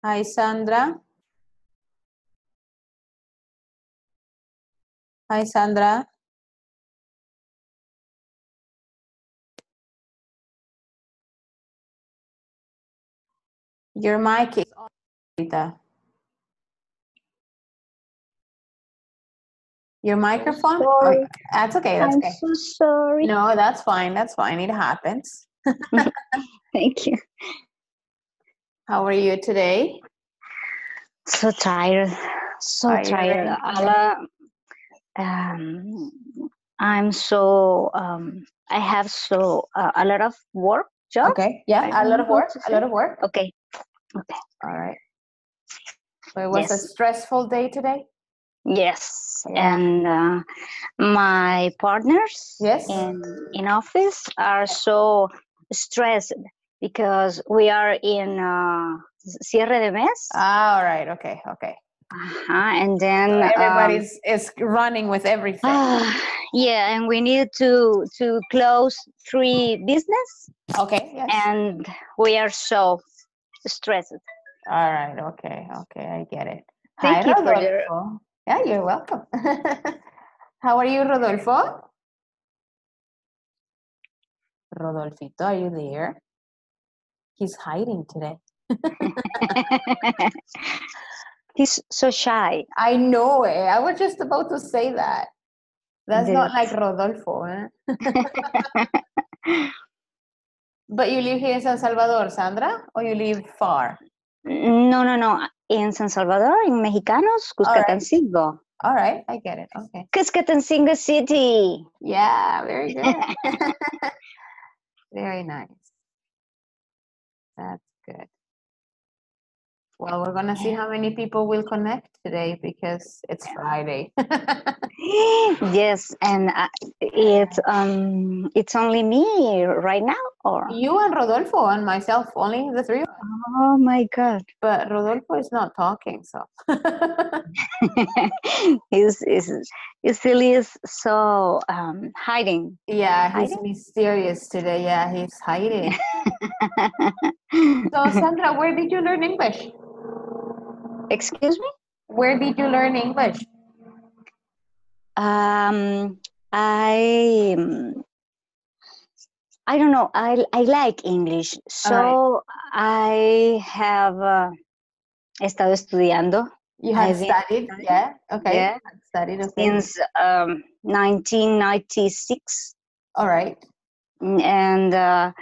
Hi, Sandra. Hi, Sandra. Your mic is on, Rita. Your microphone? Sorry. Oh, that's okay. That's I'm okay. so sorry. No, that's fine. That's fine. It happens. Thank you. How are you today? So tired. So tired. Tired. Um, I'm so I have a lot of work job. Okay. Yeah, I a don't lot know of how work. to A say. lot of work. Okay. Okay. All right. So it was a Yes. stressful day today? Yes. Yeah. And my partners Yes. in office are so stressed because we are in cierre de mes. All right. Okay. Okay. And then So everybody's is running with everything. yeah, and we need to close 3 business, Okay. Yes. and we are so stressed. All right. Okay. Okay. I get it. Thank Hi, you for your. Rodolfo. Yeah, you're welcome. How are you, Rodolfo? Rodolfito, are you there? He's hiding today. He's so shy. I know it. I was just about to say that. That's not like Rodolfo. Eh? But you live here in San Salvador, Sandra, or you live far? No. In San Salvador, in Mexicanos, Cuscatancingo. All right, I get it. Okay. Cuscatancingo City. Yeah, very good. Very nice. That's good. Well, we're gonna see how many people will connect today because it's Friday. Yes, and it's only me right now, or You and Rodolfo and myself, only the three of us. oh my God. But Rodolfo is not talking, so. He still is so hiding. Yeah, he's Hiding? mysterious today. Yeah, he's hiding. So, Sandra, where did you learn English? Excuse me? Where did you learn English? I don't know. I like English, so I have estado estudiando. You have studied, yeah? Okay. Yeah. Studied, okay. Since 1996. All right. And I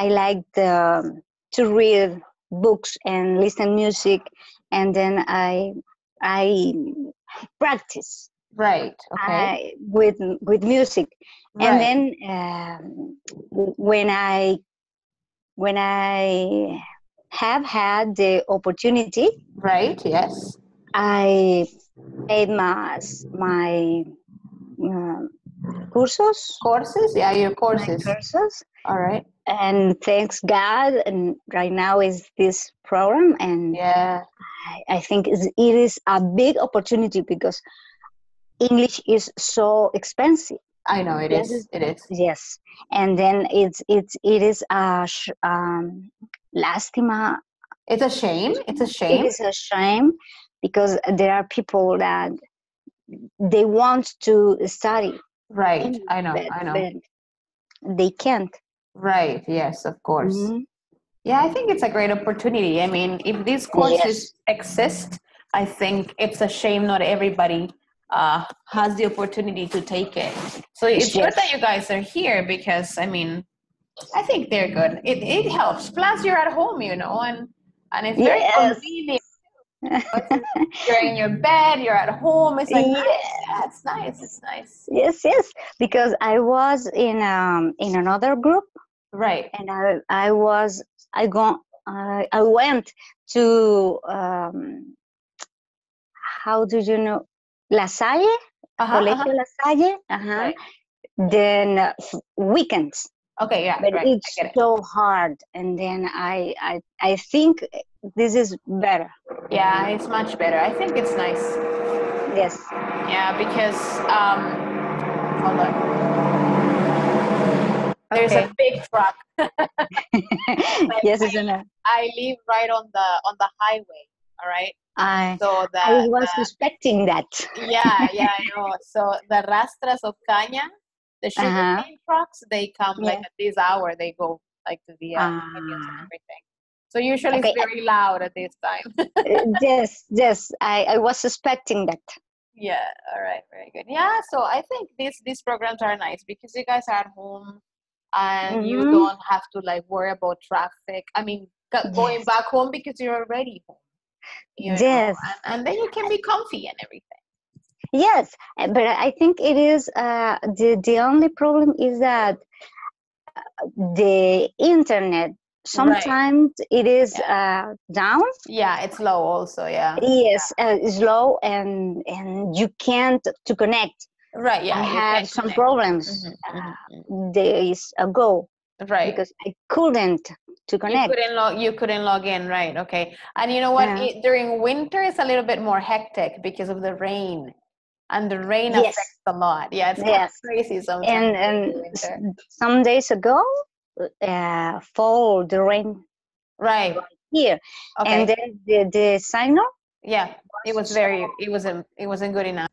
like to read books and listen music, and then I practice Right. Okay. with music, and Right. then when I have had the opportunity, Right. Yes. I paid my courses. Courses? Yeah, your My courses. courses. All right. And thanks God, and right now is this program, and Yeah. I think it is a big opportunity because English is so expensive. I know it is. It is. Yes, and then it is a lástima. It's a shame. It's a It shame. is a shame because there are people that they want to study. Right. English, I know. but they can't. Right. Yes, of course. Mm-hmm. Yeah, I think it's a great opportunity. I mean, if these courses exist, I think it's a shame not everybody has the opportunity to take it. So it's good that you guys are here because, I mean, I think they're good. It helps. Plus, you're at home, you know, and it's very convenient. You're in your bed, you're at home. It's like, nice. Yeah, it's nice. It's nice. Yes, because I was in another group, right? And I went to how do you know, La Salle, Colegio La Salle. Right. Then weekends. Okay, yeah, but right. it's so hard, and then I think this is better. Yeah, it's much better. I think it's nice. Yes. Yeah, because hold on. There's a big truck. Like, yes, isn't it? I live right on the highway. All right. So I was suspecting that. yeah, I know. So the rastras of caña, the sugarcane trucks, they come like at this hour. They go like to the canyons and everything. So usually it's very loud at this time. yes. I was suspecting that. Yeah. All right. Very good. Yeah. So I think these programs are nice because you guys are at home and you don't have to like worry about traffic. I mean, going back home because you're already home. You know, and then you can be comfy and everything. Yes, but I think it is the only problem is that the internet sometimes it is down. Yeah, it's low also. Yeah. Yes, it's low and you can't to connect. Right. Yeah. I had some problems days ago. Right. Because I couldn't to connect. You couldn't log in, right? Okay. And you know what? During winter, it's a little bit more hectic because of the rain, and the rain affects a lot. Yeah, it's kind of crazy sometimes. And some days ago, fall the rain. Right here, and then the signal. Yeah, it wasn't good enough.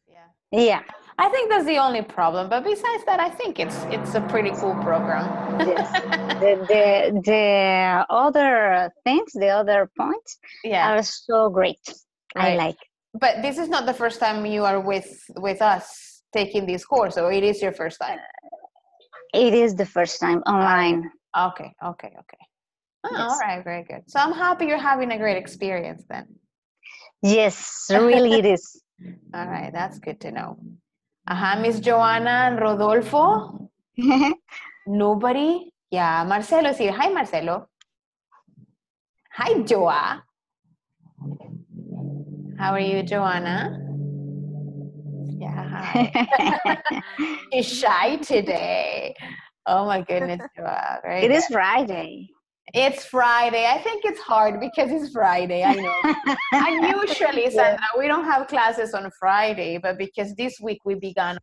Yeah. I think that's the only problem. But besides that, I think it's a pretty cool program. Yes. The other things, the other points are so great. Right. I like. But this is not the first time you are with us taking this course, or it is your first time? It is the first time online. Okay. Oh, all right, very good. So I'm happy you're having a great experience then. Yes, really it is. All right, that's good to know. Miss Joanna and Rodolfo. Nobody? Yeah, Marcelo is here. Hi, Marcelo. Hi, Joa. How are you, Joanna? Yeah, hi. She's shy today. Oh my goodness, Joa. It is Friday. It's Friday. I think it's hard because it's Friday. I know. And usually, Sandra, we don't have classes on Friday, but because this week we begin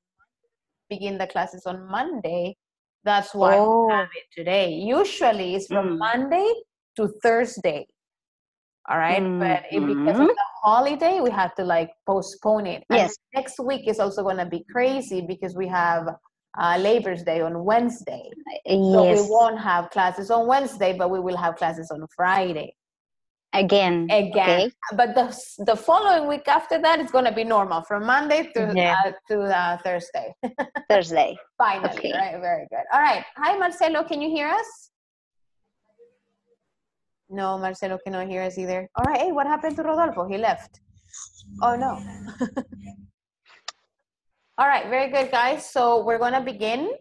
the classes on Monday, that's why we have it today. Usually it's from Monday to Thursday. All right. But because of the holiday, we have to like postpone it. And next week is also going to be crazy because we have Labor's Day on Wednesday. So we won't have classes on Wednesday, but we will have classes on Friday. Again. Okay. But the following week after that, it's going to be normal from Monday to Thursday. Thursday. Finally, right? Very good. All right. Hi, Marcelo. Can you hear us? No, Marcelo cannot hear us either. All right. Hey, what happened to Rodolfo? He left. Oh, no. All right. Very good, guys. So we're going to begin.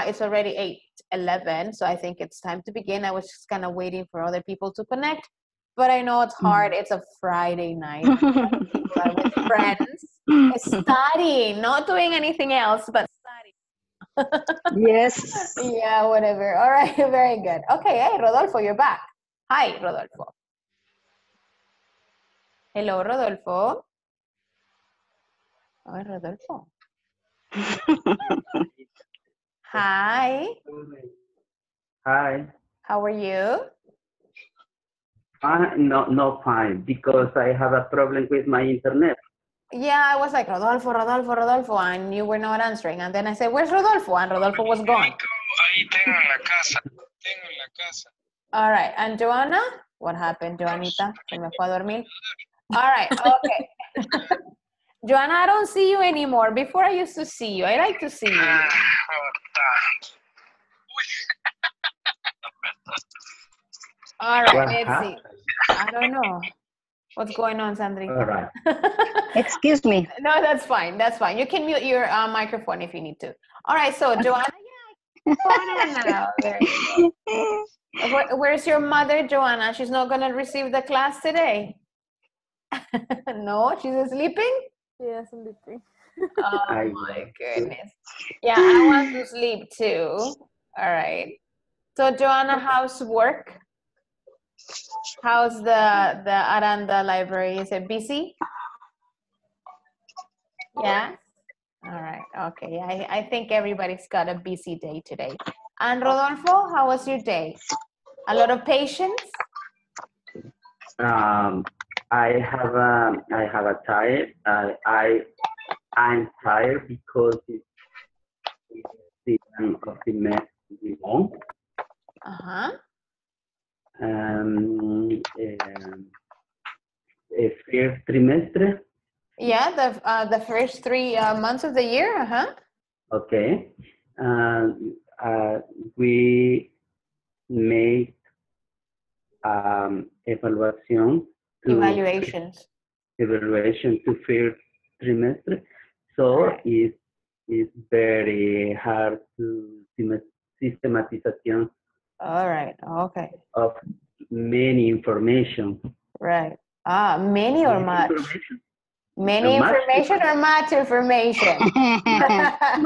It's already 8:11, so I think it's time to begin. I was just kind of waiting for other people to connect, but I know it's hard. It's a Friday night. People are with friends, studying, not doing anything else, but studying. Yes. Yeah, whatever. All right, very good. Okay, hey, Rodolfo, you're back. Hi, Rodolfo. Hello, Rodolfo. Oh, Rodolfo. Hi. Hi. How are you? Not fine, because I have a problem with my internet. Yeah, I was like, Rodolfo, and you were not answering. And then I said, where's Rodolfo? And Rodolfo was gone. Ahí tengo en la casa. All right. And Joanna? What happened, Joanita? Se me fue a dormir. All right. Okay. Joanna, I don't see you anymore. Before I used to see you. I like to see you. All right. Let's see. I don't know. What's going on, Sandrita? All right. Excuse me. No, that's fine. That's fine. You can mute your microphone if you need to. All right. So, Joanna, now. Where's your mother, Joanna? She's not going to receive the class today. No, she's sleeping? Yes, sleeping. Oh, my goodness. Yeah, I want to sleep too. All right. So, Joanna, how's work? How's the Aranda library? Is it busy? Yeah? All right. Okay. I think everybody's got a busy day today. And Rodolfo, how was your day? A lot of patience? I have a tired. I'm tired because it's the end of the month. Uh-huh. First trimestre. Yeah, the first 3 months of the year, uh-huh. Okay. We made evaluation to first trimester. So right. it's very hard to systematization. All right. Okay. Of many information. Right. Many or much? Many information or much information?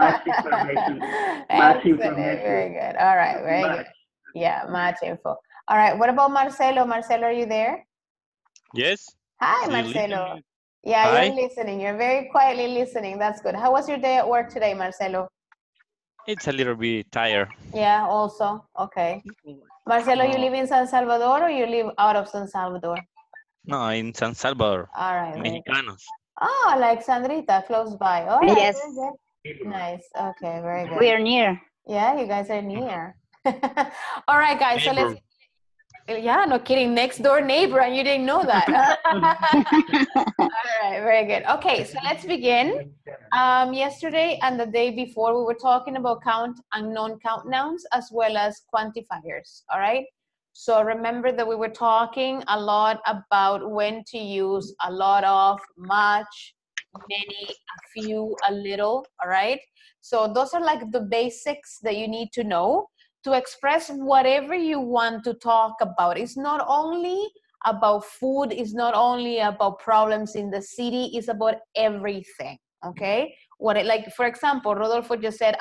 Much information. Excellent. Very good. All right. Very good. Yeah, much info. All right. What about Marcelo? Marcelo, are you there? Yes. Hi, Marcelo. Yeah, Hi. you're listening. You're very quietly listening. That's good. How was your day at work today, Marcelo? It's a little bit tired. Yeah, also. Okay. Marcelo, you live in San Salvador or you live out of San Salvador? No, in San Salvador. All right. Mexicanos. Oh, like Sandrita, close by. All right. Yes. Nice. Okay, very good. We are near. Yeah, you guys are near. All right, guys. So let's. Yeah, no kidding. Next door neighbor, and you didn't know that. All right, very good. Okay, so let's begin. Yesterday and the day before, we were talking about count and non-count nouns as well as quantifiers. All right. So remember that we were talking a lot about when to use a lot of, much, many, a few, a little. All right. So those are like the basics that you need to know to express whatever you want to talk about. It's not only about food, it's not only about problems in the city, it's about everything, okay? Like, for example, Rodolfo just said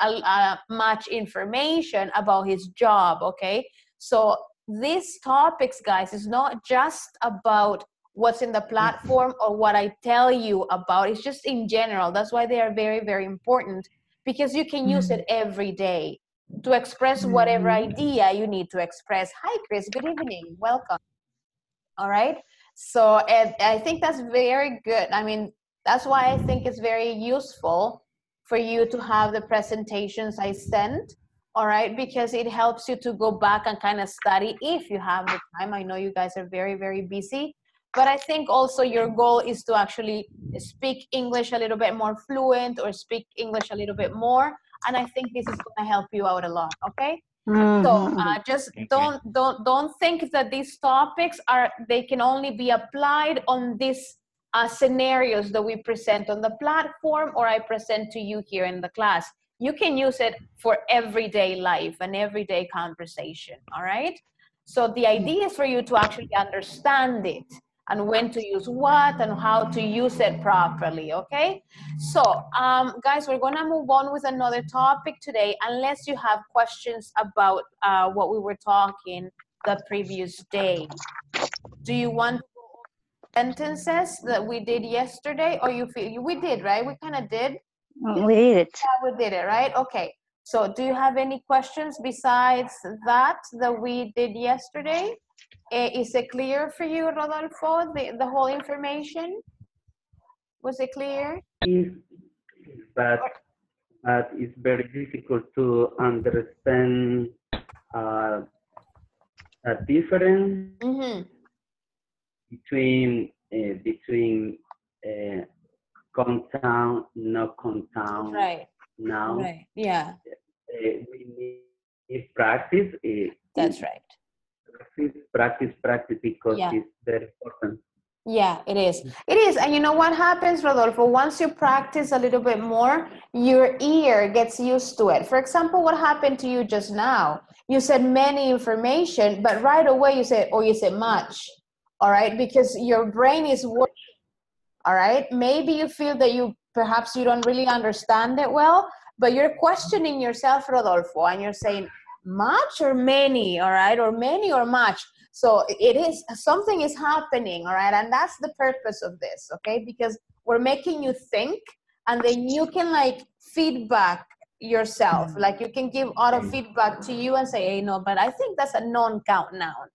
much information about his job, okay? So these topics, guys, is not just about what's in the platform or what I tell you about, it's just in general. That's why they are very, very important, because you can use it every day to express whatever idea you need to express. Hi, Chris. Good evening. Welcome. All right. So I think that's very good. I mean, that's why I think it's very useful for you to have the presentations I sent. All right. Because it helps you to go back and kind of study if you have the time. I know you guys are very, very busy. But I think also your goal is to actually speak English a little bit more fluent or speak English a little bit more. And I think this is going to help you out a lot, okay? So just don't think that these topics they can only be applied on these scenarios that we present on the platform or I present to you here in the class. You can use it for everyday life and everyday conversation, all right? So the idea is for you to actually understand it and when to use what and how to use it properly, okay? So, guys, we're gonna move on with another topic today, unless you have questions about what we were talking the previous day. Do you want sentences that we did yesterday, or you feel, we did, right? We kind of did? We did it. Yeah, we did it, right? Okay. So do you have any questions besides that we did yesterday? Is it clear for you, Rodolfo, the whole information? Was it clear? But it's very difficult to understand a difference between compound, no compound. Right. Now, right. Yeah. We need practice. That's right. Practice, because it's very important. Yeah, it is. It is. And you know what happens, Rodolfo? Once you practice a little bit more, your ear gets used to it. For example, what happened to you just now? You said many information, but right away you said, you said much. All right, because your brain is working. All right, maybe you feel that perhaps you don't really understand it well, but you're questioning yourself, Rodolfo, and you're saying much or many, all right, or many or much. So it is, something is happening, all right, and that's the purpose of this, okay, because we're making you think, and then you can like feedback yourself. Like you can give auto feedback to you and say, hey, no, but I think that's a non-count noun.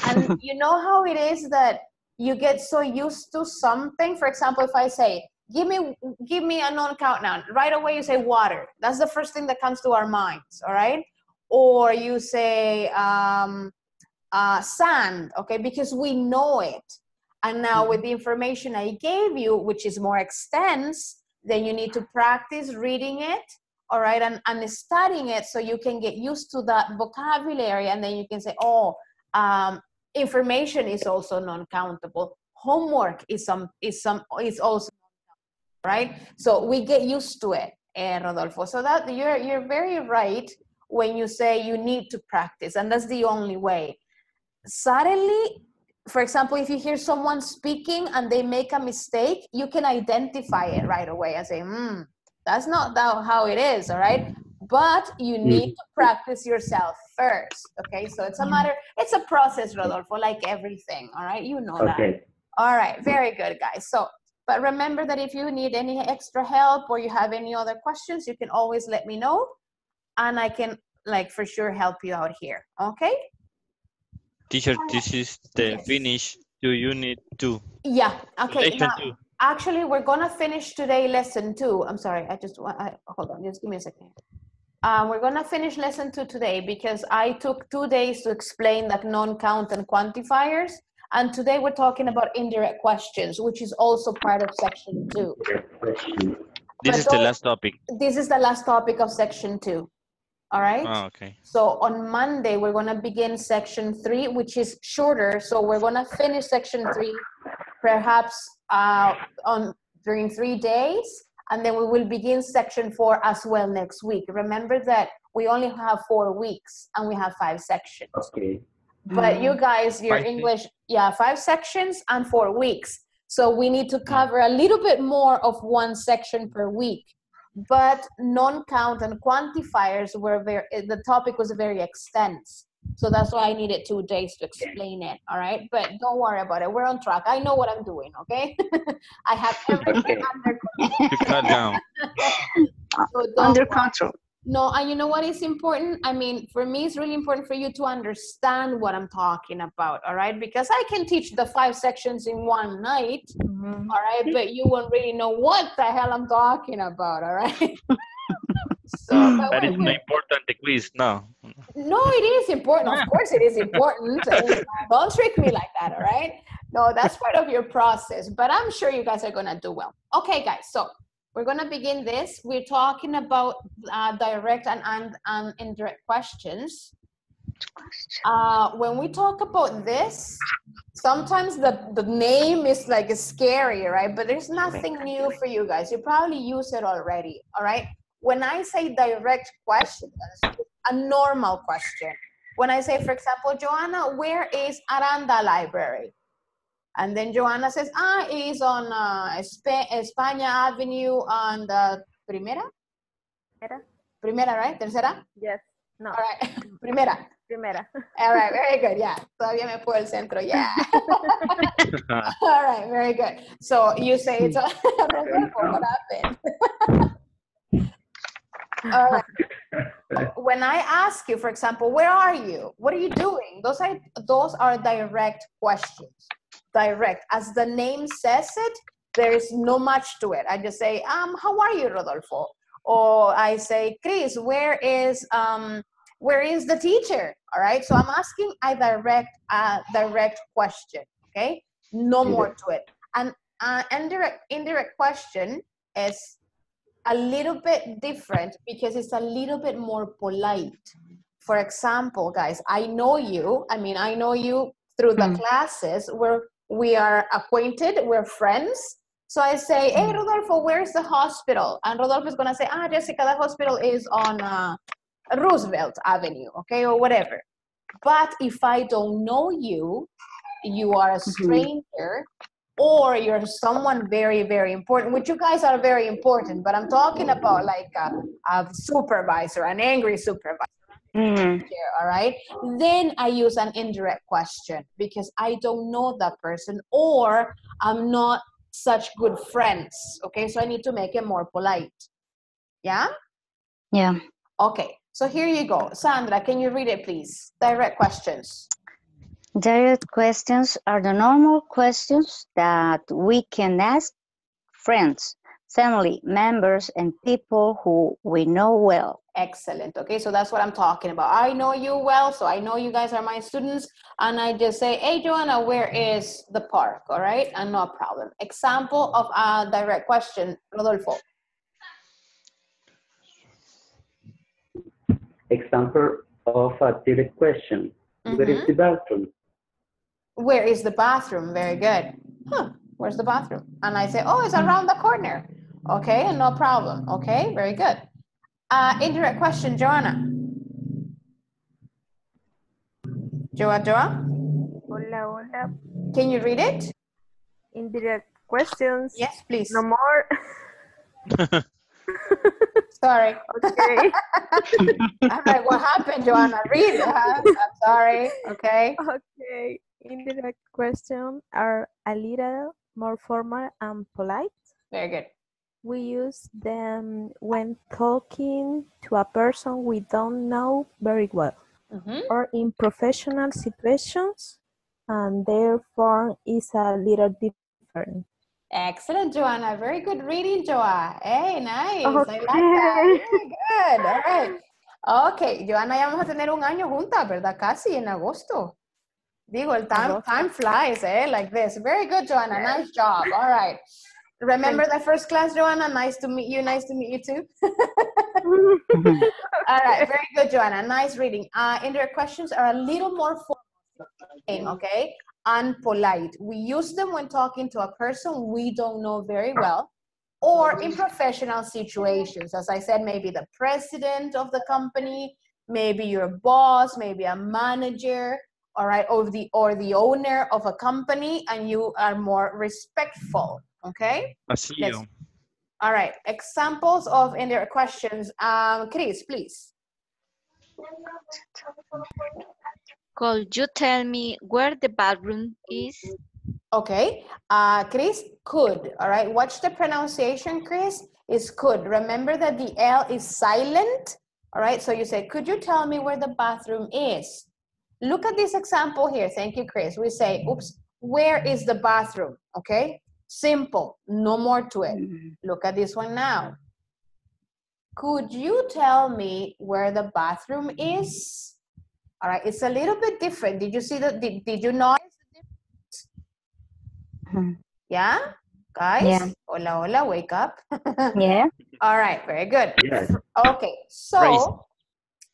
And you know how it is that you get so used to something. For example, if I say, give me a non-count noun, right away you say water. That's the first thing that comes to our minds, all right? Or you say sand, okay, because we know it. And now with the information I gave you, which is more extensive, then you need to practice reading it, all right, and studying it so you can get used to that vocabulary, and then you can say, oh, information is also non-countable. Homework is also, right? So we get used to it, Rodolfo. So that you're very right when you say you need to practice, and that's the only way. Suddenly, for example, if you hear someone speaking and they make a mistake, you can identify it right away and say, that's not how it is, all right? But you need to practice yourself first, okay? So it's a process, Rodolfo, like everything, all right? You know that. All right, very good, guys. So, but remember that if you need any extra help or you have any other questions, you can always let me know, and I can, like, for sure help you out here, okay? Teacher, this is the finish to unit 2. Yeah, okay. Lesson Now, 2. actually, we're going to finish today lesson 2. I'm sorry, hold on, just give me a second. We're going to finish lesson 2 today because I took 2 days to explain that non-count and quantifiers. And today we're talking about indirect questions, which is also part of section 2. This is the last topic. This is the last topic of section 2. All right. Oh, okay. So on Monday, we're going to begin section 3, which is shorter. So we're going to finish section 3, perhaps during 3 days. And then we will begin section 4 as well next week. Remember that we only have 4 weeks and we have 5 sections. Okay. But you guys, your English, 5 sections and 4 weeks. So we need to cover a little bit more of one section per week. But non-count and quantifiers the topic was very extensive. So that's why I needed 2 days to explain it, all right? But don't worry about it. We're on track. I know what I'm doing, okay? I have everything under control. So under control. No, and you know what is important? I mean, for me, it's really important for you to understand what I'm talking about, all right? Because I can teach the 5 sections in one night, all right? But you won't really know what the hell I'm talking about, all right? So that is not important, the quiz, no. No, it is important. Of course it is important. Don't trick me like that, all right? No, that's part of your process. But I'm sure you guys are going to do well. Okay, guys, so we're going to begin this. We're talking about direct and indirect questions. When we talk about this, sometimes the name is like scary, right? But there's nothing new for you guys. You probably use it already, all right? When I say direct questions, a normal question. When I say, for example, Joanna, where is Aranda Library? And then Joanna says, it's on España Avenue on the Primera? Primera, right? Tercera? Yes. No. All right. Primera. Primera. All right, very good. Yeah. Todavía me puedo el centro. Yeah. All right, very good. So you say it's what happened? All right. When I ask you, for example, where are you? What are you doing? Those are direct questions. Direct. As the name says it, there is no much to it. I just say, how are you, Rodolfo? Or I say, Chris, where is the teacher? All right. So I'm asking a direct question. Okay. No more to it. And indirect question is a little bit different because it's a little bit more polite. For example, guys, I know you through the classes where we are acquainted, we're friends. So I say, hey, Rodolfo, where's the hospital? And Rodolfo is going to say, Jessica, the hospital is on Roosevelt Avenue, okay, or whatever. But if I don't know you, you are a stranger, or you're someone very, very important, which you guys are very important, but I'm talking about like a supervisor, an angry supervisor, all right? Then I use an indirect question because I don't know that person or I'm not such good friends, okay? So I need to make it more polite, yeah? Yeah. Okay, so here you go. Sandra, can you read it, please? Direct questions. Direct questions are the normal questions that we can ask friends, family members, and people who we know well. Excellent. Okay, so that's what I'm talking about. I know you well, so I know you guys are my students, and I just say, hey, Joanna, where is the park? All right, and no problem. Example of a direct question, Rodolfo. Example of a direct question. Where is the bathroom? Where is the bathroom? Very good. Huh, where's the bathroom? And I say, oh, it's around the corner. Okay, and no problem. Okay, very good. Indirect question, Joanna. Joa? Hola, hola. Can you read it? Indirect questions. Yes, please. No more. Sorry. Okay. I'm like, what happened, Joanna? Read. I'm sorry. Okay. Okay. Indirect questions are a little more formal and polite. Very good. We use them when talking to a person we don't know very well, or in professional situations, and their form is a little different. Excellent, Joanna. Very good reading, Joa. Hey, nice. Okay. I like that. Very good. All right. Ok, Joanna, ya vamos a tener un año juntas, ¿verdad? Casi en agosto. Digo, el time flies, eh? Like this. Very good, Joanna. Yes. Nice job. All right. Remember the first class, Joanna? Nice to meet you. Nice to meet you too. All right. Very good, Joanna. Nice reading. Indirect questions are a little more formal, okay? And polite. We use them when talking to a person we don't know very well, or in professional situations. As I said, maybe the president of the company, maybe your boss, maybe a manager, all right, or the owner of a company, and you are more respectful, okay? All right, examples of indirect questions. Chris, please. Could you tell me where the bathroom is? Okay, Chris, could, all right? Watch the pronunciation, Chris, is could. Remember that the L is silent, all right? So you say, could you tell me where the bathroom is? Look at this example here. Thank you, Chris. We say, oops, where is the bathroom? Okay, simple, no more to it. Look at this one now. Could you tell me where the bathroom is? All right, it's a little bit different. Did you see that? Did you notice the difference? Yeah, guys? Yeah. Hola, hola, wake up. Yeah. All right, very good. Yes. Okay, so,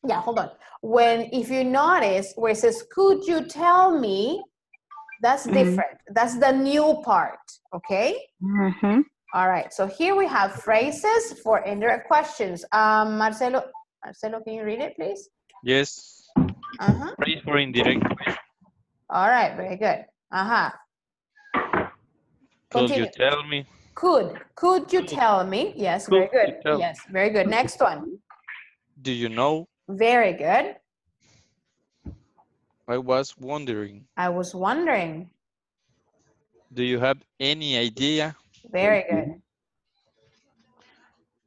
yeah, hold on. If you notice where it says, could you tell me, that's different. That's the new part, okay? All right, so here we have phrases for indirect questions. Marcelo, can you read it, please? Yes. Phrase for indirect. All right, very good. Could you tell me? Could you tell me? Yes, very good. Yes, very good. Next one. Do you know? Very good. I was wondering. I was wondering. Do you have any idea? Very good.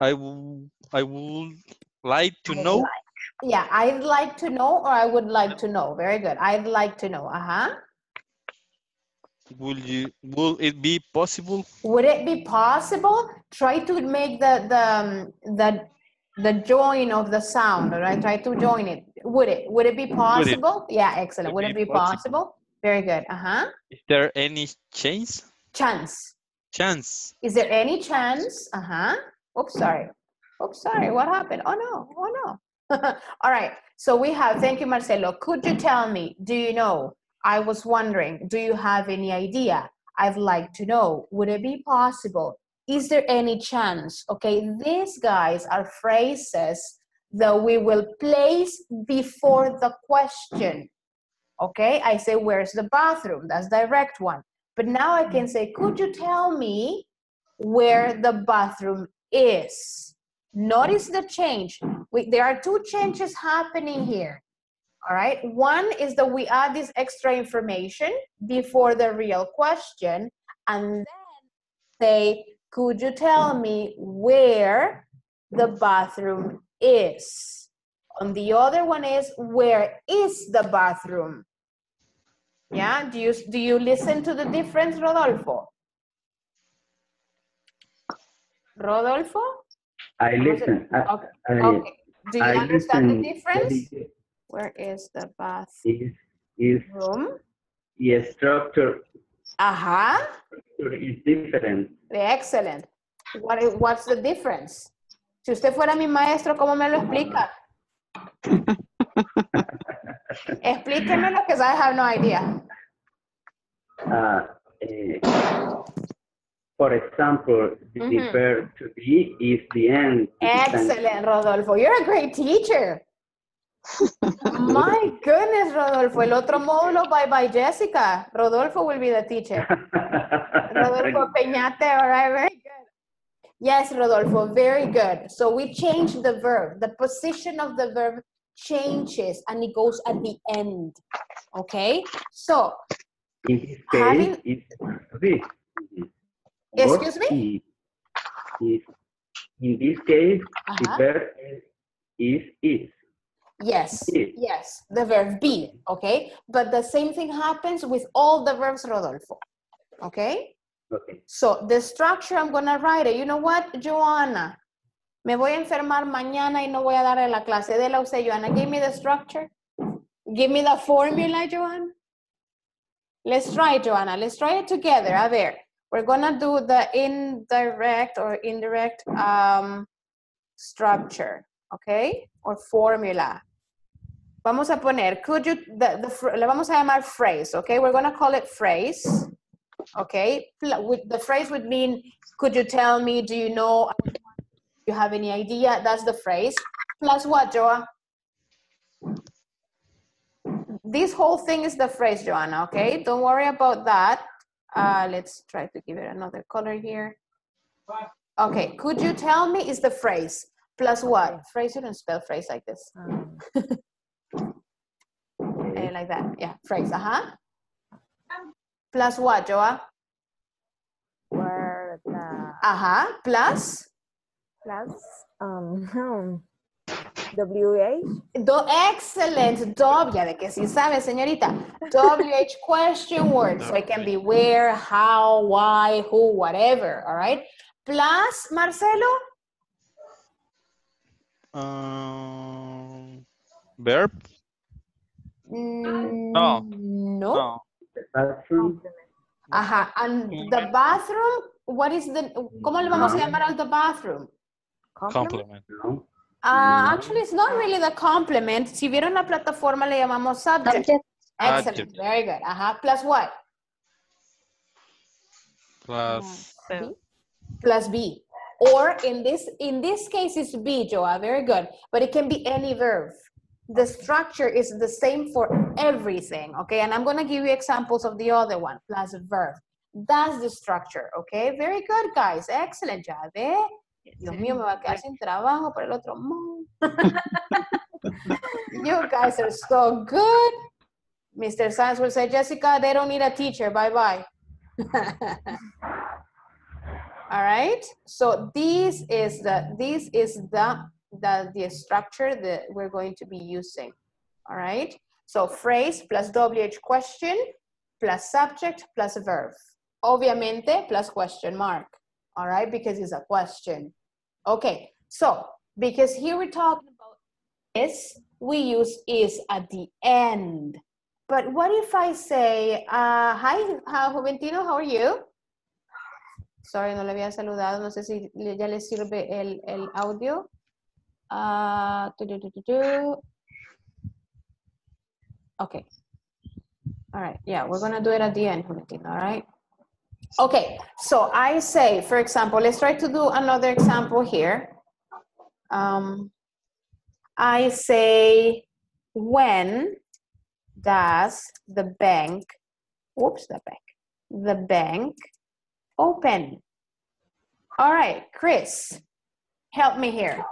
I would like to know. Yeah, I'd like to know, or I would like to know. Very good. I'd like to know. Will it be possible? Would it be possible? Try to make the join of the sound, all right? Try to join it. Would it be possible? Yeah, excellent. Would it be possible? Very good. Is there any chance? Chance. Is there any chance? Oops, sorry. Oops, sorry. What happened? Oh no. All right. So we have, thank you, Marcelo. Could you tell me, do you know? I was wondering, do you have any idea? I'd like to know. Would it be possible? Is there any chance? Okay, these guys are phrases that we will place before the question. Okay, I say, where's the bathroom? That's direct one. But now I can say, could you tell me where the bathroom is? Notice the change. There are two changes happening here. All right, one is that we add this extra information before the real question, and then say, could you tell me where the bathroom is. On the other one is, where is the bathroom? Yeah, do you listen to the difference, Rodolfo? Rodolfo? I listen. Okay. Do you I understand the listen difference? Where is the bathroom? Is structure. Structure is different. Excellent. What's the difference? Si usted fuera mi maestro, ¿cómo me lo explica? Explíquemelo, because I have no idea. For example, the verb to be is the end. Excellent, Rodolfo. You're a great teacher. My goodness, Rodolfo. El otro módulo, bye-bye, Jessica. Rodolfo will be the teacher. Rodolfo Peñate, all right, very good. Yes, Rodolfo, very good. So we change the verb. The position of the verb changes and it goes at the end. Okay? So, in this case, it's this. Excuse me? In this case, the verb is. Yes, yes, the verb be, okay? But the same thing happens with all the verbs, Rodolfo, okay? Okay. So the structure, I'm gonna write it. You know what, Joanna? Me voy a enfermar mañana y no voy a darle la clase. Dela usted, Joanna. Give me the structure. Give me the formula, Joanna. Let's try it, Joanna. Let's try it together. A ver. We're gonna do the indirect structure, okay? Or formula. Vamos a poner, could you, le vamos a llamar phrase, okay? We're gonna call it phrase, okay? The phrase would mean, could you tell me, do you know, do you have any idea? That's the phrase. Plus what, Joa? This whole thing is the phrase, Joanna, okay? Don't worry about that. Let's try to give it another color here. Okay, could you tell me is the phrase. Plus what? Phrase, you don't spell phrase like this. Like that, yeah, phrase, Plus what, Joa? Where the... Plus? WH. Excellent, ya de que sí sabe, señorita. WH question word, so it can be where, how, why, who, whatever, all right? Plus, Marcelo? Verb? No. No. The bathroom. And the bathroom, what is the, ¿cómo le vamos a llamar al the bathroom? Complement. No. Actually, it's not really the complement. Si vieron la plataforma, le llamamos subject. Excellent, Adjective. very good. Plus what? Plus B. Plus be. Or in this case, it's be, Joa, very good. But it can be any verb. The structure is the same for everything, okay? And I'm gonna give you examples of the other one, plus a verb. That's the structure, okay? Very good, guys. Excellent job, eh? Dios mío, me va a quedar sin trabajo por el otro mundo. You guys are so good. Mr. Sanz will say, Jessica, they don't need a teacher. Bye-bye. All right. So this is the structure that we're going to be using. All right. So phrase plus WH question plus subject plus verb. Obviamente plus question mark. All right, because it's a question. Okay, so because here we're talking about is, we use is at the end. But what if I say, hi, Juventino, how are you? Sorry, no le había saludado. No sé si ya le sirve el audio. Okay. All right, yeah, we're gonna do it at the end, Juventino, all right? Okay, so I say, for example, let's try to do another example here. I say, when does the bank open? All right, Chris, help me here.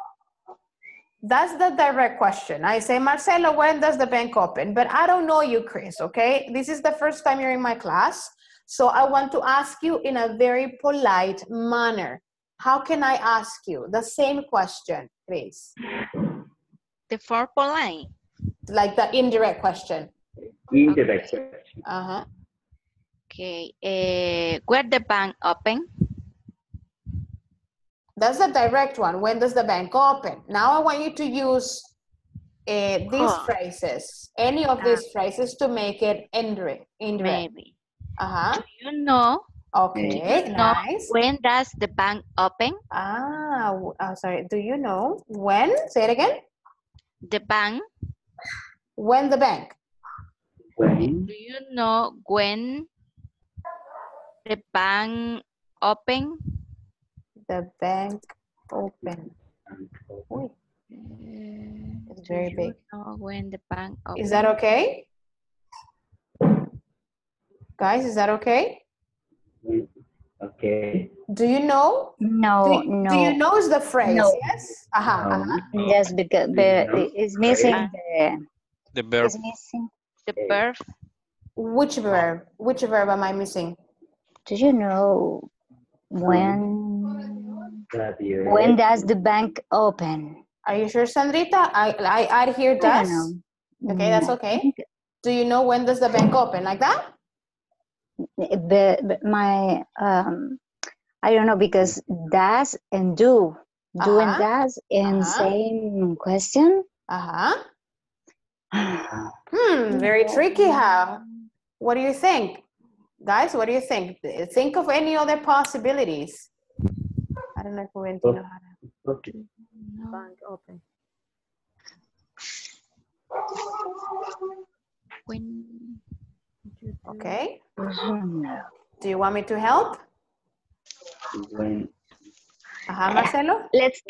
That's the direct question. I say, Marcelo, when does the bank open? But I don't know you, Chris, okay? This is the first time you're in my class. So I want to ask you in a very polite manner. How can I ask you? The same question, please. The fourth line. Like the indirect question. Indirect question. Uh-huh. Okay. Where the bank open? That's the direct one. When does the bank open? Now I want you to use these phrases, any of these phrases to make it indirect. Maybe. Uh-huh. Do you know? Okay, nice. When does the bank open? Sorry. Do you know when? Say it again. The bank. When the bank. When Do you know when the bank open? The bank open. Uy, it's very big. Know when the bank open? Is that okay? Guys, is that okay? Okay. Do you know? No, Do you no, know is the phrase? no. Yes. Uh-huh. No. Just because it's missing The verb. it's missing. The verb. Which verb? Which verb am I missing? Do you know when does the bank open? Are you sure, Sandrita? I add here I does. don't know. Okay, that's okay. Do you know when does the bank open? Like that? My I don't know because does and do and does in same question. Very tricky. How? What do you think? Guys, what do you think? Think of any other possibilities. I don't know if we know how to. Okay. Bank open. When. Okay. No. Do you want me to help? When Marcelo? Let's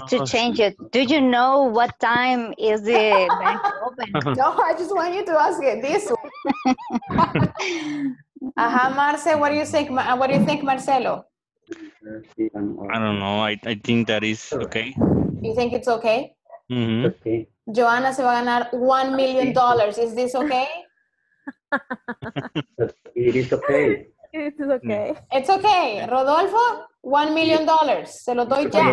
to change it. Do you know what time is the bank open? No, I just want you to ask it this one. Marce, what do you think? What do you think, Marcelo? I don't know. I think that is okay. You think it's okay? Okay. Joanna se va a ganar $1 million. Is this okay? It is okay. It's okay. It's okay. Rodolfo, $1 million. Se lo doy ya.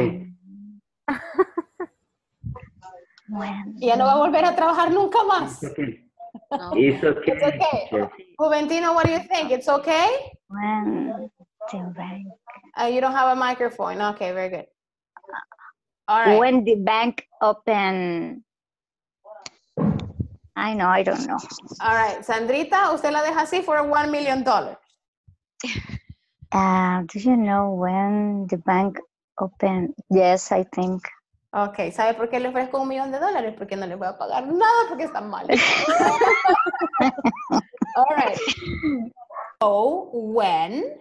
Ya no va a volver a trabajar nunca más. It's okay. No. It's okay. It's okay. Juventino, what do you think? It's okay? When the bank. You don't have a microphone. Okay, very good. All right. When the bank open. I don't know. All right, Sandrita, usted la deja así for $1 million. Do you know when the bank open? Yes, I think. Ok, ¿sabe por qué le ofrezco $1 million? Porque no le voy a pagar nada porque están mal. All right. So, when,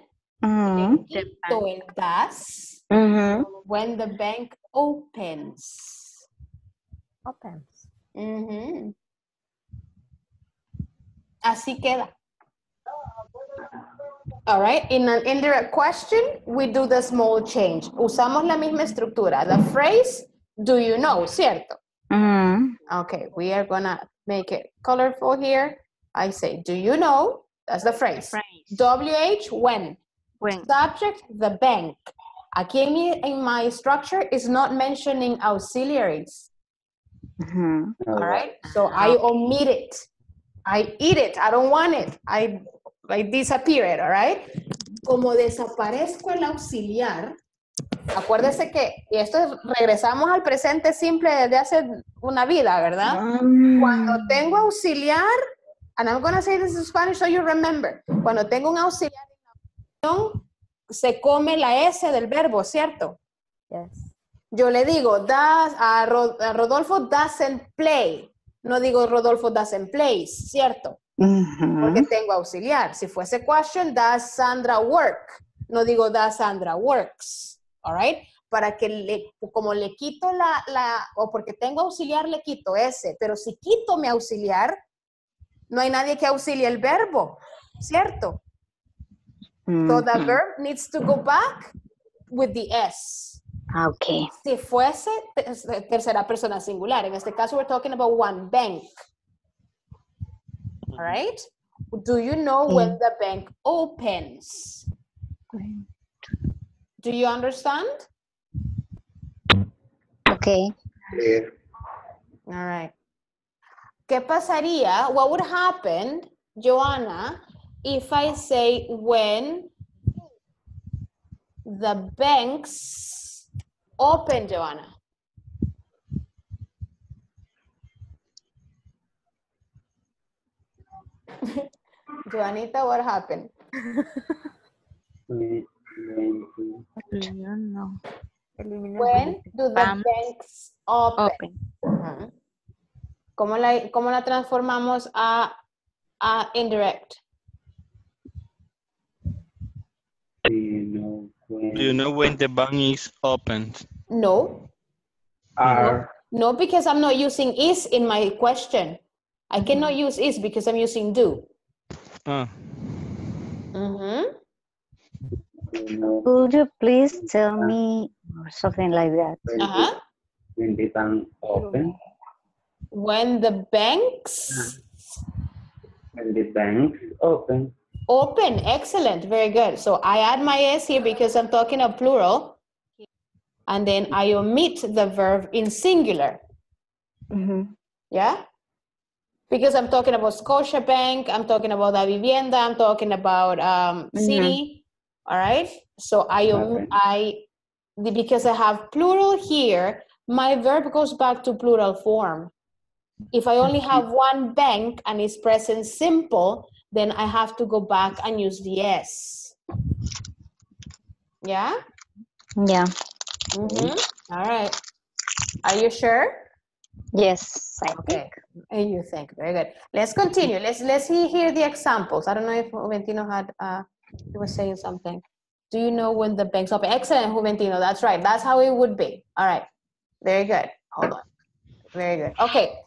so el das, when the bank opens. Opens. Así queda. All right, in an indirect question, we do the small change. Usamos la misma estructura. The phrase, do you know, ¿cierto? Okay, we are gonna make it colorful here. I say, do you know? That's the phrase. WH, when. Subject, the bank. Aquí in my structure is not mentioning auxiliaries. All right, so I omit it. I eat it. I don't want it. I disappear it, all right? Como desaparezco el auxiliar, acuérdese que, y esto es, regresamos al presente simple desde hace una vida, ¿verdad? Cuando tengo auxiliar, and I'm going to say this in Spanish so you remember, cuando tengo un auxiliar en la oración, se come la S del verbo, ¿cierto? Yes. Yo le digo, a Rodolfo doesn't play. No digo Rodolfo doesn't plays, ¿cierto? Porque tengo auxiliar. Si fuese question, does Sandra work? No digo does Sandra works. All right? Para que como le quito o porque tengo auxiliar, le quito ese. Pero si quito mi auxiliar, no hay nadie que auxilie el verbo, ¿cierto? So the verb needs to go back with the S. Okay. Si fuese tercera persona singular, en este caso we're talking about one bank. All right? Do you know when the bank opens? Do you understand? Okay. Clear. All right. ¿Qué pasaría? What would happen, Joanna, if I say when the banks open, Joanna? Joanita, what happened? When- No. When do the banks open? Ujú. ¿Cómo la transformamos a indirect? Do you Do you know when know when the bank is opened? No. are No, because I'm not using is in my question. I cannot use is because I'm using do. Ah, Mm-hmm. you know Could you please tell me or something like that? when the bank open? When the banks When the banks open. open. Excellent. Very good. So I add my s here because I'm talking a plural. And then I omit the verb in singular. Yeah? Because I'm talking about Scotiabank, I'm talking about La Vivienda, I'm talking about city. All right? So because I have plural here, my verb goes back to plural form. If I only have one bank and it's present simple, then I have to go back and use the S. Yeah? Yeah. All right. Are you sure? Yes, I Okay. And you think. Very good. Let's continue. Let's hear the examples. I don't know if Juventino had, he was saying something. Do you know when the banks open? Excellent, Juventino. That's right. That's how it would be. All right. Very good. Hold on. Very good. Okay.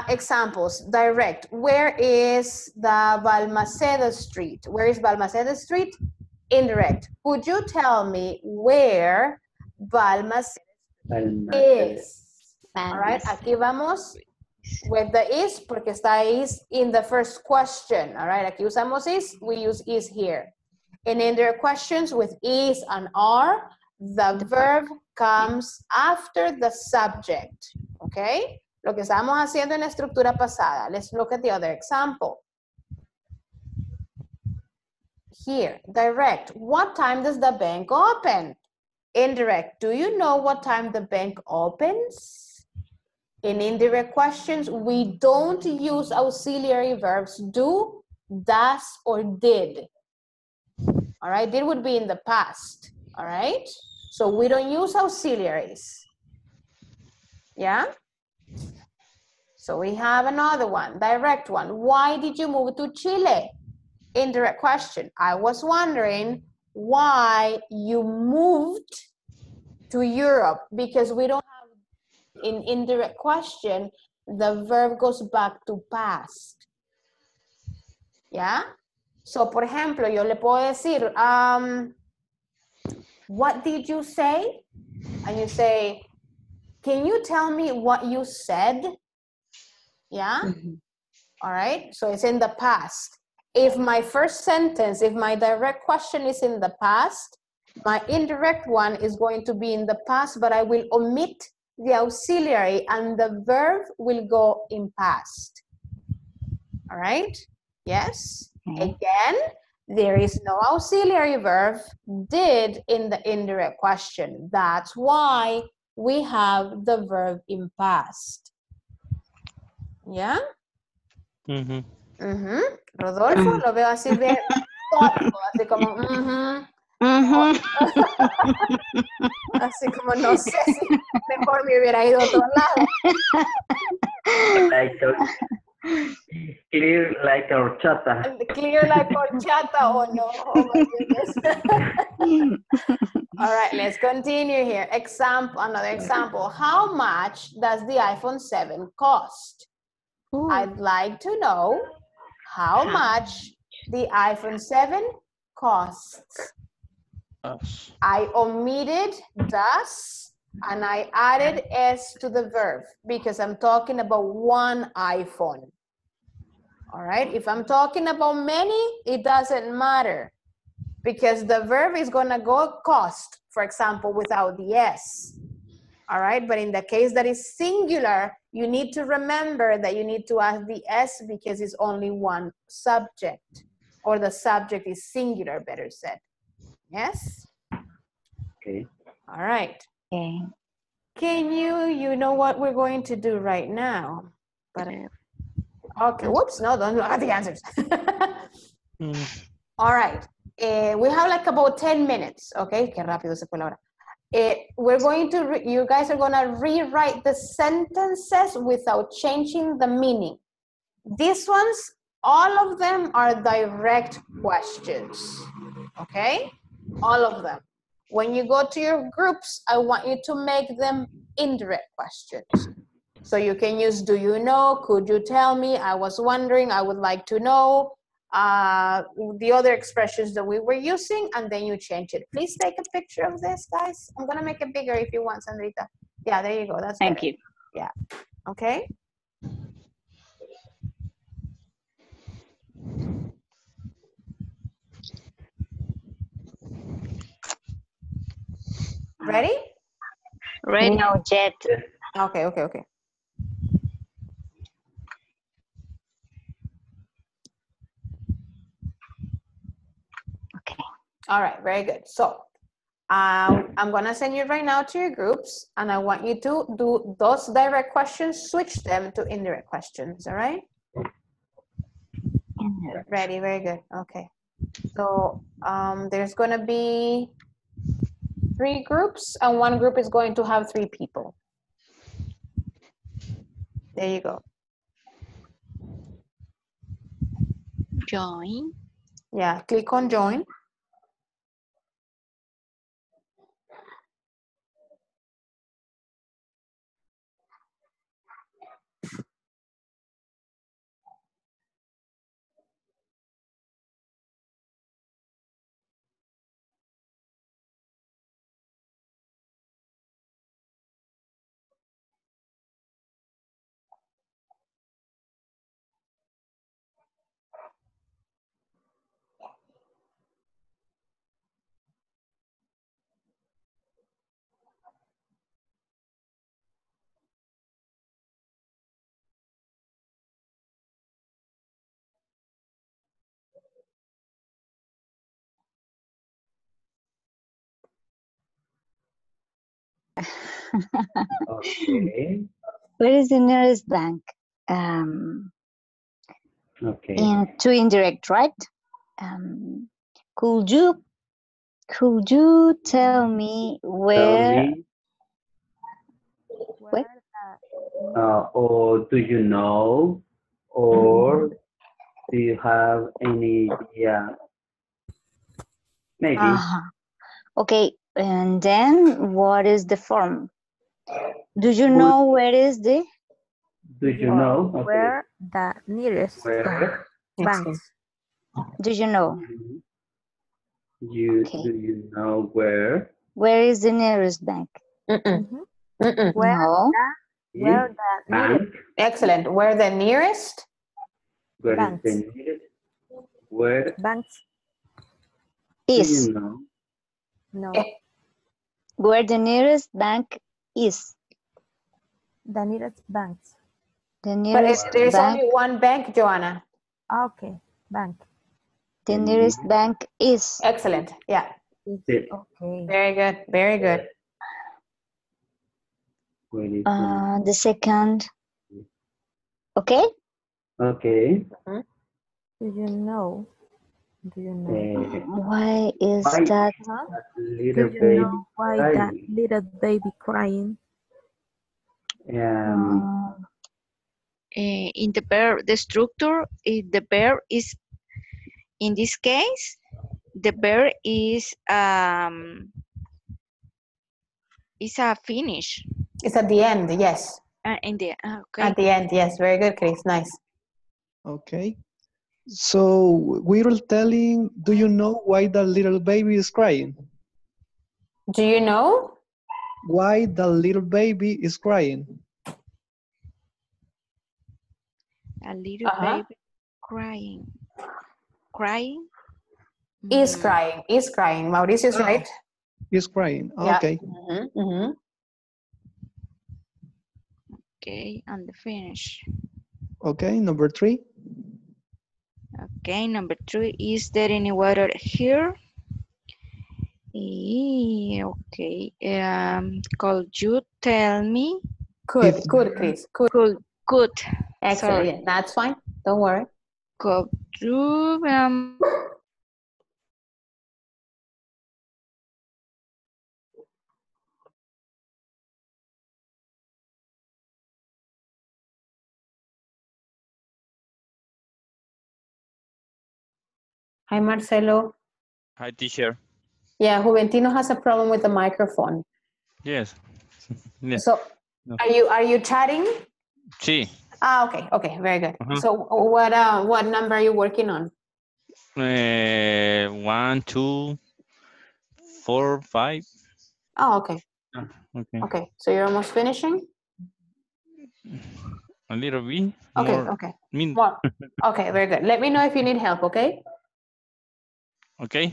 Examples. Direct. Where is the Balmaceda Street? Where is Balmaceda Street? Indirect. Could you tell me where Balmaceda is? All right. Aquí vamos with the is porque está is in the first question. All right. Aquí usamos is. We use is here. And in their questions with is and are, the verb comes after the subject. Okay? Lo que estábamos haciendo en la estructura pasada. Let's look at the other example. Here, direct. What time does the bank open? Indirect. Do you know what time the bank opens? In indirect questions, we don't use auxiliary verbs do, does, or did. All right, did would be in the past. All right, so we don't use auxiliaries. Yeah? So we have another one, direct one. Why did you move to Chile? Indirect question. I was wondering why you moved to Europe, because we don't have in indirect question, the verb goes back to past. Yeah? So, por ejemplo, yo le puedo decir, what did you say? And you say, can you tell me what you said? Yeah? All right, so it's in the past. If my first sentence, if my direct question is in the past, my indirect one is going to be in the past, but I will omit the auxiliary and the verb will go in past. All right, yes. Again, there is no auxiliary verb did in the indirect question. That's why we have the verb in past. Yeah? Rodolfo, lo veo así de tonto, así como, así como no sé si mejor me hubiera ido a otro lado. Clear like horchata. Clear like horchata, oh no, oh my goodness. All right, let's continue here. Another example. How much does the iPhone 7 cost? I'd like to know how much the iPhone 7 costs. I omitted does and I added s to the verb because I'm talking about one iPhone. All right, if I'm talking about many, it doesn't matter. because the verb is going to go cost, for example, without the S. All right, but in the case that is singular, you need to remember that you need to add the S because it's only one subject, or the subject is singular, better said. Yes? Okay. All right. Okay. Can you know what we're going to do right now? But, okay, whoops, no, don't look at the answers. All right, we have like about 10 minutes, okay? Qué rápido se fue la hora. We're going to, you guys are gonna rewrite the sentences without changing the meaning. These ones, all of them are direct questions, okay? All of them. When you go to your groups, I want you to make them indirect questions. So you can use, do you know, could you tell me, I was wondering, I would like to know, the other expressions that we were using, and then you change it. Please take a picture of this, guys. I'm gonna make it bigger if you want, Sandrita. Yeah, there you go, that's Thank better. you. Yeah, okay. Ready? Ready. No, yet. Okay, okay, okay. Okay. All right, very good. So I'm gonna send you right now to your groups, and I want you to do those direct questions, switch them to indirect questions, all right? Ready, very good, okay. So there's gonna be 3 groups, and 1 group is going to have 3 people. There you go. Join. Yeah, click on join. Okay. Where is the nearest bank? Okay. To indirect, right? Could you tell me Tell where? me, Where? or do you know, or do you have any idea? Maybe. Okay, and then what is the form? Do you know where is the? Do you know? Okay. Where the nearest Where? banks? Do you know? Do you know where? Where is the nearest bank? Where No. where the nearest Bank. Excellent. Where the nearest? Where is banks? the nearest? Where Banks? do Is. you know? No. Where the nearest bank is. The nearest banks. The But nearest there's bank. only one bank, Joanna. Okay, bank. The nearest bank is. Excellent. Yeah. Okay. Very good. Very good. Where is The second. Okay. Okay. Do you know? Do you know? Why is Why that? that Do little you baby know why that crying? little baby crying? In the verb, the structure, the verb is, in this case, the verb is a finish. It's at the end, yes. Okay. At the end, yes. Very good, Chris. Nice. Okay. So we were telling, do you know why the little baby is crying? Do you know? Why the little baby is crying? A little baby crying. Crying? Is crying, is crying. Mauricio's right. Is crying. Yeah. Okay. Okay, and the finish. Okay, number 3. Okay, number 3. Is there any water here? Okay. Could you tell me? Could, Chris. Could. Excellent. Sorry. Yeah, that's fine. Don't worry. Could you Hi, Marcelo. Hi, teacher. Yeah, Juventino has a problem with the microphone. Yes. Yeah. So, No. are you chatting? Sí. Okay, very good. So, what number are you working on? 1, 2, 4, 5. Oh, okay. Okay. Okay, so you're almost finishing? A little bit Okay, more. okay. More. Okay, very good. Let me know if you need help, okay? Okay.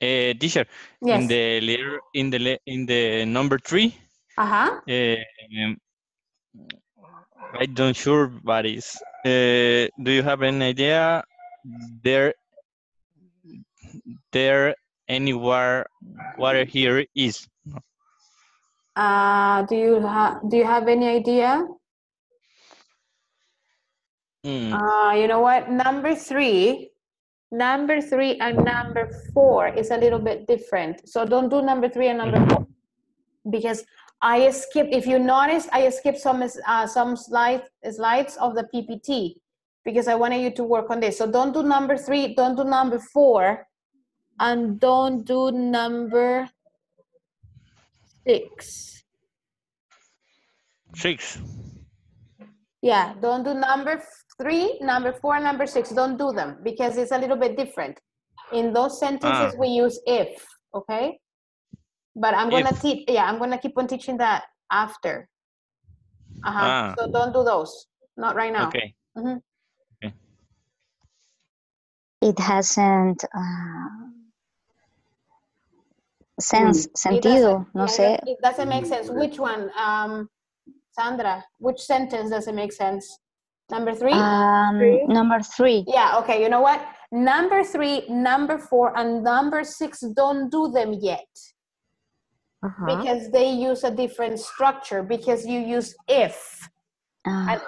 Teacher, Yes. in the letter, in the number 3, I don't sure, but it's. Do you have an idea? There anywhere water here is? Do you have any idea? You know what? Number three and number 4 is a little bit different. So don't do number 3 and number 4 because I skipped. If you noticed, I skipped some slides of the PPT because I wanted you to work on this. So don't do number 3, don't do number 4, and don't do number 6. 6. Yeah, don't do number 3, number 4, number 6. Don't do them because it's a little bit different. In those sentences, we use if, okay? But I'm gonna teach. Yeah, I'm gonna keep on teaching that after. So don't do those. Not right now. Okay. Okay. It hasn't sentido, no sé. It doesn't make sense. Which one, Sandra? Which sentence doesn't make sense? Number 3? Number 3. Yeah, okay, you know what? Number 3, number 4, and number 6, don't do them yet. Because they use a different structure, because you use if. And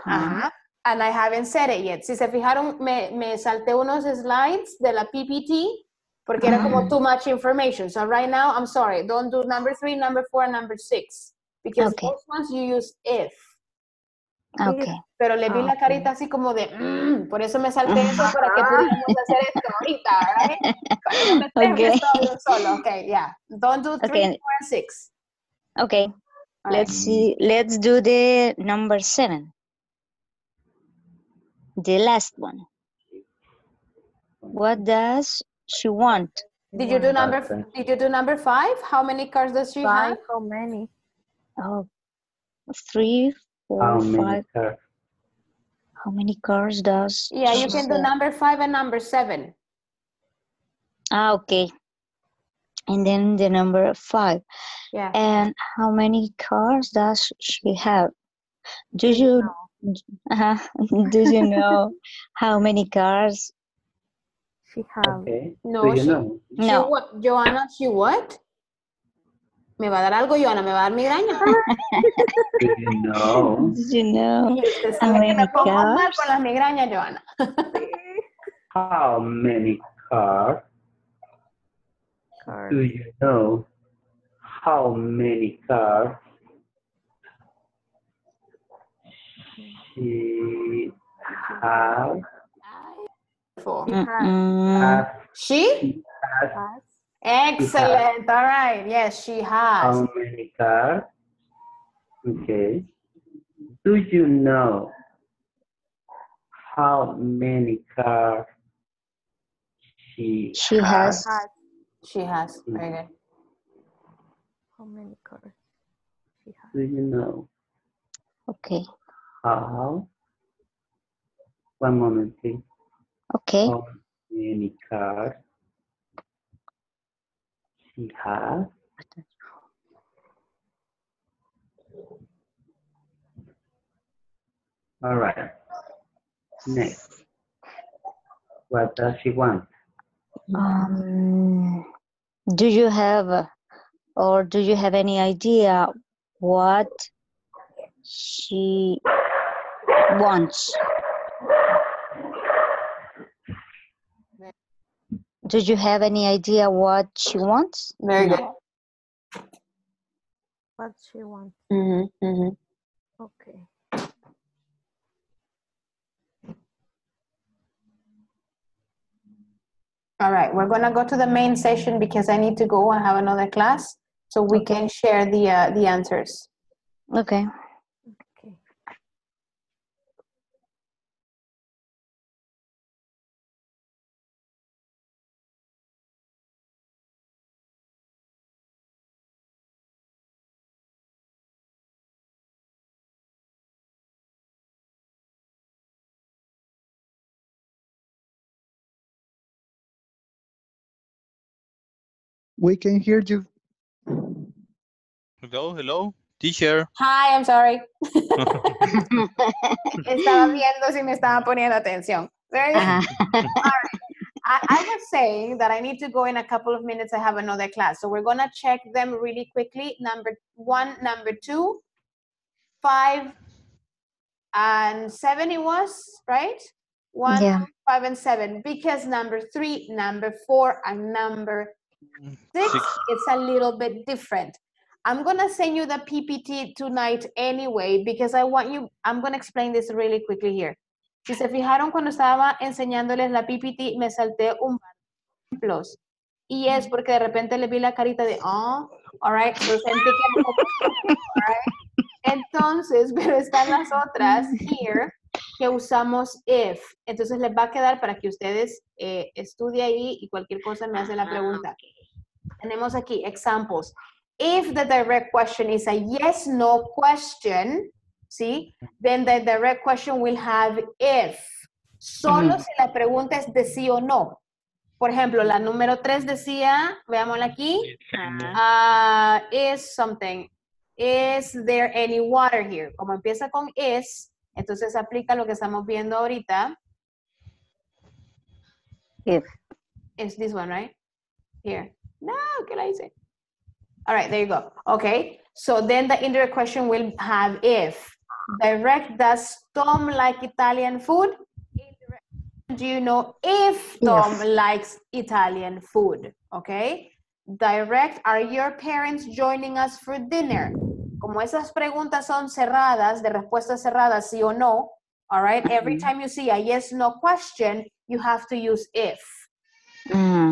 I haven't said it yet. Si se fijaron, me salté unos slides de la PPT porque era como too much information. So right now, I'm sorry, don't do number 3, number 4, and number 6. Because those ones you use if. Okay. Pero le vi la carita así como de, por eso me salté eso para que pudiéramos hacer esto ahorita, right? Para no meterme todo de un solo. Okay, yeah. Don't do 3, 4, and 6. Okay. Let's see. Let's do the number 7. The last one. What does she want? Did you do number 5? How many cars does she have? How many? Oh, 3, 4, 5. How many cars does Yeah, you can do number 5 and number 7. Okay. And then the number 5. Yeah. And how many cars does she have? Do you know how many cars she have? Okay. No, Do you know? Joanna, she what? Me va a dar algo, Joana, me va a dar migraña. Do you know? Do you know how many me pongo mal con las migrañas, Joana. How many cars? Do you know how many cars she has? She has. Excellent. All right. Yes, she has. How many cars? Okay. Do you know how many cars she has? She has. Very good. How many cars she has? Do you know? Okay. How? One moment, please. Okay. How many cars She has. All right. Next. What does she want? Do you have or do you have any idea what she wants? Do you have any idea what she wants? Very good. What she wants. Okay. All right, we're gonna go to the main session because I need to go and have another class, so we can share the answers. Okay. Okay. We can hear you. Hello, hello, teacher. Hi, I'm sorry. Estaba viendo si me estaba poniendo atención. Very good. All right. I was saying that I need to go in a couple of minutes. I have another class. So we're going to check them really quickly. Number 1, number 2, 5, and 7 it was, right? 1, Yeah. 2, 5, and 7. Because number 3, number 4, and number 6, it's a little bit different. I'm going to send you the PPT tonight anyway, because I'm going to explain this really quickly here. Si se fijaron cuando estaba enseñándoles la PPT, me salté un par de ejemplos. Y es porque de repente le vi la carita de, all right, so sentí que no, all right. Entonces, pero están las otras here que usamos if. Entonces les va a quedar para que ustedes estudien ahí y cualquier cosa me hace la pregunta. Tenemos aquí examples. If the direct question is a yes, no question, ¿sí? Then the direct question will have if. Solo si la pregunta es de sí o no. Por ejemplo, la número 3 decía, veámosla aquí, is something. Is there any water here? Como empieza con is, entonces aplica lo que estamos viendo ahorita. If. It's this one, right? Here. No, ¿qué la hice? All right, there you go. Okay, so then the indirect question will have if. Direct, does Tom like Italian food? Indirect, do you know if Tom likes Italian food? Okay. Direct, are your parents joining us for dinner? Como esas preguntas son cerradas, de respuestas cerradas, sí o no, all right, every time you see a yes, no question, you have to use if.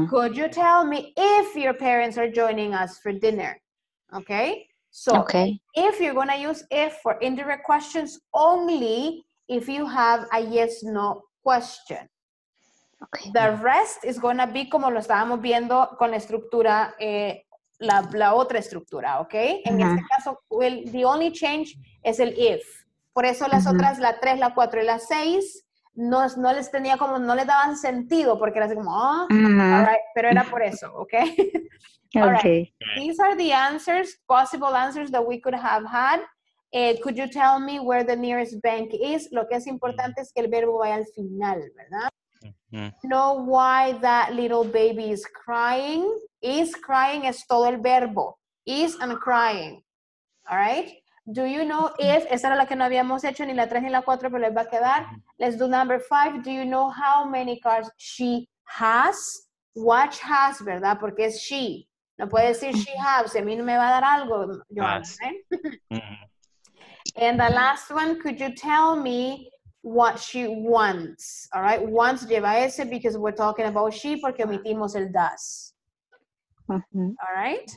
Could you tell me if your parents are joining us for dinner? Okay, so if you're going to use if for indirect questions only if you have a yes, no question. Okay. The rest is going to be como lo estábamos viendo con la estructura, la otra estructura, okay? En este caso, the only change es el if. Por eso las otras, la 3, la 4 y la 6, no les tenía como, no les daban sentido porque era así como, all right, pero era por eso, okay? All right, these are the answers, possible answers that we could have had. Could you tell me where the nearest bank is? Lo que es importante es que el verbo vaya al final, ¿verdad? Know why that little baby is crying. Is crying es todo el verbo. Is and crying. All right? Do you know if, esa era la que no habíamos hecho, ni la 3 ni la 4, pero les va a quedar. Let's do number 5. Do you know how many cars she has? Watch has, ¿verdad? Porque es she. No puede decir she has. A mí no me va a dar algo, Johanna, right? And the last one, could you tell me what she wants? All right, wants lleva ese because we're talking about she porque omitimos el does. All right?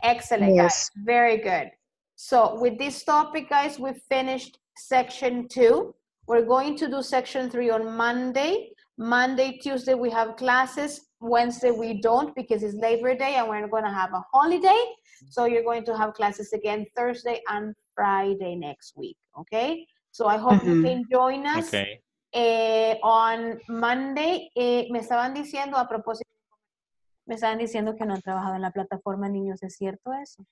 Excellent, guys. Very good. So with this topic, guys, we finished section 2. We're going to do section 3 on Monday. Monday, Tuesday, we have classes. Wednesday, we don't because it's Labor Day and we're going to have a holiday. So you're going to have classes again Thursday and Friday next week, okay? So I hope you can join us on Monday. Me estaban diciendo a propósito, Me estaban diciendo que no han trabajado en la plataforma, niños. ¿Es cierto eso?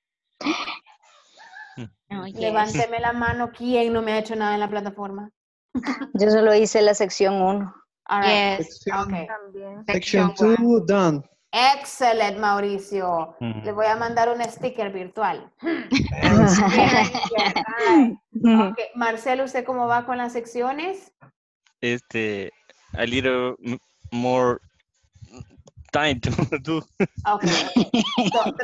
Oh, yes. Levánteme la mano. ¿Quién no me ha hecho nada en la plataforma? Yo solo hice la sección 1. All right. Yes. Okay. También. Section 2 done. Excelente, Mauricio. Mm. Le voy a mandar un sticker virtual. Yes. Very good. All right. Okay. Marcelo, ¿usted cómo va con las secciones? A little more time to do. Okay. So,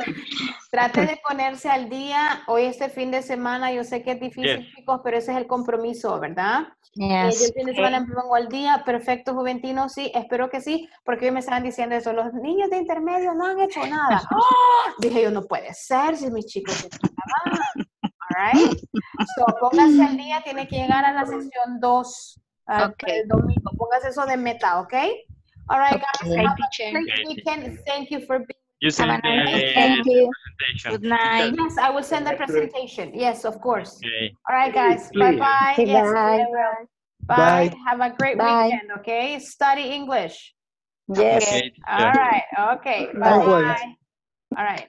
trate de ponerse al día hoy este fin de semana. Yo sé que es difícil, Yes. chicos, pero ese es el compromiso, ¿verdad? Yo Yes. el fin de semana me pongo al día. Perfecto, Juventino, sí, espero que sí, porque hoy me estaban diciendo eso. Los niños de intermedio no han hecho nada. ¡Oh! Dije yo, no puede ser si mis chicos se trabajan. All right. So, póngase al día, tiene que llegar a la sección 2 Okay. el domingo. Póngase eso de meta, ¿ok? All right, guys. Okay, Have a teacher. great Okay. weekend. Thank you for being. You send Have a nice the weekend. Thank you. presentation. Good night. Yes, I will send the presentation. Yes, of course. Okay. All right, guys. Please. Bye-bye. Yes, Bye. I will. Bye. Bye. Have a great Bye. weekend, okay? Study English. Yes. Okay, All teacher. right. Okay. Bye. Bye-bye. All right.